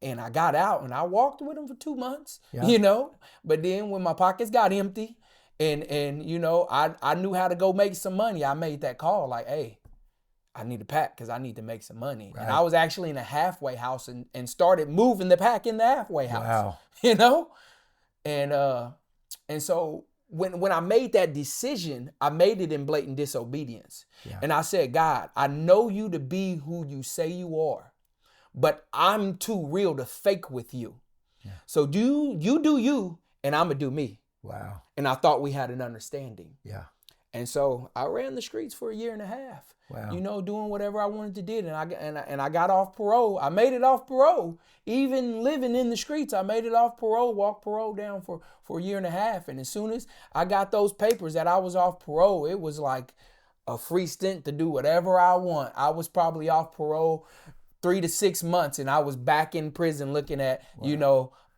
And I got out and I walked with him for 2 months, Yeah. But then when my pockets got empty and I knew how to go make some money, I made that call like, hey, I need a pack because I need to make some money. And I Right. was actually in a halfway house and started moving the pack in the halfway house, Wow. And so when I made that decision, I made it in blatant disobedience. Yeah. And I said, God, I know you to be who you say you are, but I'm too real to fake with you. Yeah. So do you, and I'm going to do me. Wow. And I thought we had an understanding. Yeah. And so I ran the streets for 1.5 years. Wow. Doing whatever I wanted to do. And I got off parole. I made it off parole. Even living in the streets, I made it off parole, walked parole down for 1.5 years. And as soon as I got those papers that I was off parole, it was like a free stint to do whatever I want. I was probably off parole 3 to 6 months, and I was back in prison looking at,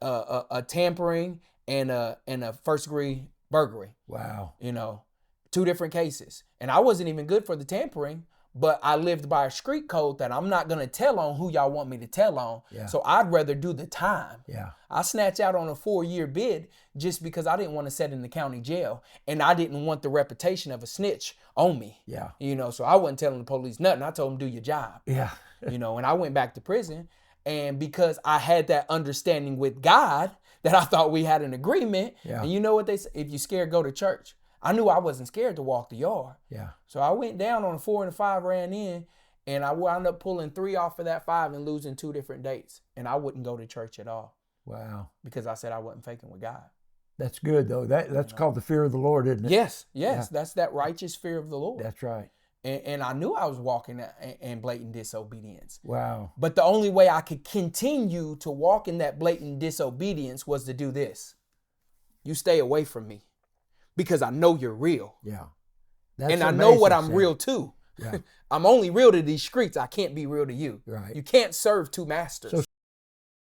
a tampering and a first degree burglary. Wow. 2 different cases. And I wasn't even good for the tampering, but I lived by a street code that I'm not going to tell on who y'all want me to tell on. Yeah. So I'd rather do the time. Yeah. I snatched out on a 4-year bid just because I didn't want to sit in the county jail. And I didn't want the reputation of a snitch on me. Yeah. So I wasn't telling the police nothing. I told them, do your job. Yeah. And I went back to prison. And because I had that understanding with God that I thought we had an agreement. Yeah. And you know what they say? If you're scared, go to church. I knew I wasn't scared to walk the yard. Yeah. So I went down on a 4 and a 5, ran in, and I wound up pulling 3 off of that 5 and losing 2 different dates. And I wouldn't go to church at all. Wow. Because I said I wasn't faking with God. That's good though. That's called the fear of the Lord, isn't it? Yes. Yeah. That's that righteous fear of the Lord. That's right. And I knew I was walking in blatant disobedience. Wow. But the only way I could continue to walk in that blatant disobedience was to do this. You stay away from me because I know you're real. Yeah. And I know what I'm real to. Yeah. I'm only real to these streets. I can't be real to you. Right. You can't serve 2 masters. So